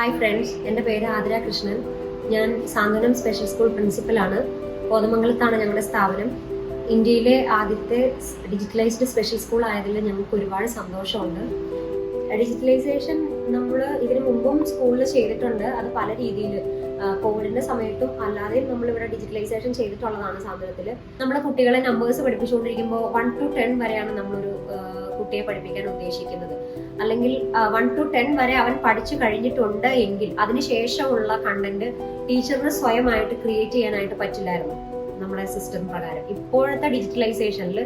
Hi friends, എൻ്റെ പേര് ആതിര കൃഷ്ണൻ. ഞാൻ സാന്ത്വനം സ്പെഷ്യൽ സ്കൂൾ പ്രിൻസിപ്പലാണ്. കോതമംഗലത്താണ് ഞങ്ങളുടെ സ്ഥാപനം. ഇന്ത്യയിലെ ആദ്യത്തെ ഡിജിറ്റലൈസ്ഡ് സ്പെഷ്യൽ സ്കൂൾ ആയതിൽ ഞങ്ങൾക്ക് ഒരുപാട് സന്തോഷമുണ്ട്. ഡിജിറ്റലൈസേഷൻ നമ്മൾ ഇതിനു മുമ്പും സ്കൂളിൽ ചെയ്തിട്ടുണ്ട്. അത് പല രീതിയിൽ കോവിഡിന്റെ സമയത്തും അല്ലാതെയും നമ്മളിവിടെ ഡിജിറ്റലൈസേഷൻ ചെയ്തിട്ടുള്ളതാണ് സാന്ത്വനത്തിൽ. നമ്മുടെ കുട്ടികളെ നമ്പേഴ്സ് പഠിപ്പിച്ചുകൊണ്ടിരിക്കുമ്പോൾ 1 to 10 വരെയാണ് നമ്മളൊരു കുട്ടിയെ പഠിപ്പിക്കാൻ ഉദ്ദേശിക്കുന്നത്. അല്ലെങ്കിൽ 1 to 10 വരെ അവൻ പഠിച്ചു കഴിഞ്ഞിട്ടുണ്ട് എങ്കിൽ അതിനുശേഷമുള്ള കണ്ടന്റ് ടീച്ചറിന് സ്വയമായിട്ട് ക്രിയേറ്റ് ചെയ്യാനായിട്ട് പറ്റില്ലായിരുന്നു നമ്മുടെ സിസ്റ്റം പ്രകാരം. ഇപ്പോഴത്തെ ഡിജിറ്റലൈസേഷനിൽ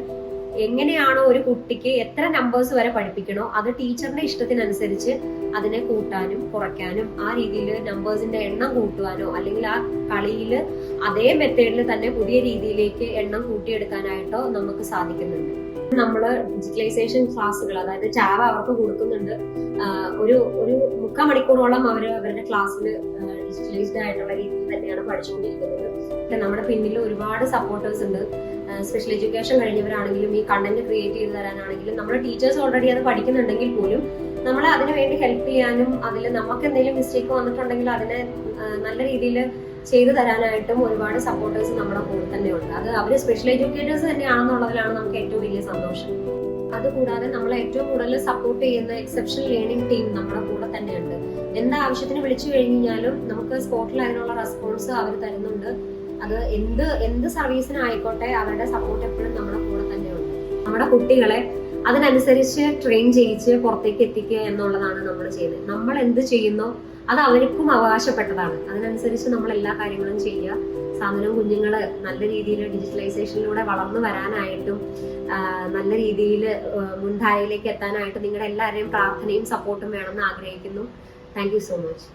എങ്ങനെയാണോ ഒരു കുട്ടിക്ക് എത്ര നമ്പേഴ്സ് വരെ പഠിപ്പിക്കണോ അത് ടീച്ചറിന്റെ ഇഷ്ടത്തിനനുസരിച്ച് അതിനെ കൂട്ടാനും കുറയ്ക്കാനും ആ രീതിയിൽ നമ്പേഴ്സിന്റെ എണ്ണം കൂട്ടുവാനോ അല്ലെങ്കിൽ ആ കളിയിൽ അതേ മെത്തേഡിൽ തന്നെ പുതിയ രീതിയിലേക്ക് എണ്ണം കൂട്ടിയെടുക്കാനായിട്ടോ നമുക്ക് സാധിക്കുന്നുണ്ട്. നമ്മള് ഡിജിറ്റലൈസേഷൻ ക്ലാസ്സുകൾ, അതായത് ജാവ അവർക്ക് കൊടുക്കുന്നുണ്ട്. ഒരു 3/4 മണിക്കൂറോളം അവരുടെ ക്ലാസ്സിൽ ഡിജിറ്റലൈസ്ഡ് ആയിട്ടുള്ള രീതിയിൽ തന്നെയാണ് പഠിച്ചുകൊണ്ടിരിക്കുന്നത്. നമ്മുടെ പിന്നിൽ ഒരുപാട് സപ്പോർട്ടേഴ്സ് ഉണ്ട്. സ്പെഷ്യൽ എഡ്യൂക്കേഷൻ കഴിഞ്ഞവരാണെങ്കിലും ഈ കണ്ടന്റ് ക്രിയേറ്റ് ചെയ്ത് തരാനാണെങ്കിലും നമ്മുടെ ടീച്ചേഴ്സ് ഓൾറെഡി അത് പഠിക്കുന്നുണ്ടെങ്കിൽ പോലും നമ്മളെ അതിനു വേണ്ടി ഹെൽപ്പ് ചെയ്യാനും അതിൽ നമുക്ക് എന്തെങ്കിലും മിസ്റ്റേക്ക് വന്നിട്ടുണ്ടെങ്കിൽ അതിനെ നല്ല രീതിയിൽ ചെയ്തു തരാനായിട്ടും ഒരുപാട് സപ്പോർട്ടേഴ്സ് നമ്മുടെ കൂടെ തന്നെ ഉണ്ട്. അത് അവർ സ്പെഷ്യൽ എഡ്യൂക്കേറ്റേഴ്സ് തന്നെയാണെന്നുള്ളതിലാണ് നമുക്ക് ഏറ്റവും വലിയ സന്തോഷം. അതുകൂടാതെ നമ്മളെ ഏറ്റവും കൂടുതൽ സപ്പോർട്ട് ചെയ്യുന്ന എക്സെപ്ഷണൽ ലേണിംഗ് ടീം നമ്മുടെ കൂടെ തന്നെയുണ്ട്. എന്താവശ്യത്തിന് വിളിച്ചു കഴിഞ്ഞാലും നമുക്ക് സ്പോട്ടിൽ അതിനുള്ള റെസ്പോൺസ് അവർ തരുന്നുണ്ട്. അത് എന്ത് സർവീസിനായിക്കോട്ടെ അവരുടെ സപ്പോർട്ട് എപ്പോഴും നമ്മുടെ കൂടെ തന്നെയുണ്ട്. നമ്മുടെ കുട്ടികളെ അതിനനുസരിച്ച് ട്രെയിൻ ചെയ്യിച്ച് പുറത്തേക്ക് എത്തിക്കുക എന്നുള്ളതാണ് നമ്മൾ ചെയ്യുന്നത്. നമ്മൾ എന്ത് ചെയ്യുന്നോ അത് അവർക്കും അവകാശപ്പെട്ടതാണ്. അതിനനുസരിച്ച് നമ്മൾ എല്ലാ കാര്യങ്ങളും ചെയ്യുക. സാന്ത്വനം കുഞ്ഞുങ്ങള് നല്ല രീതിയിൽ ഡിജിറ്റലൈസേഷനിലൂടെ വളർന്നു വരാനായിട്ടും നല്ല രീതിയിൽ മുൻധാരയിലേക്ക് എത്താനായിട്ടും നിങ്ങളുടെ എല്ലാവരുടെയും പ്രാർത്ഥനയും സപ്പോർട്ടും വേണമെന്ന് ആഗ്രഹിക്കുന്നു. Thank you so much.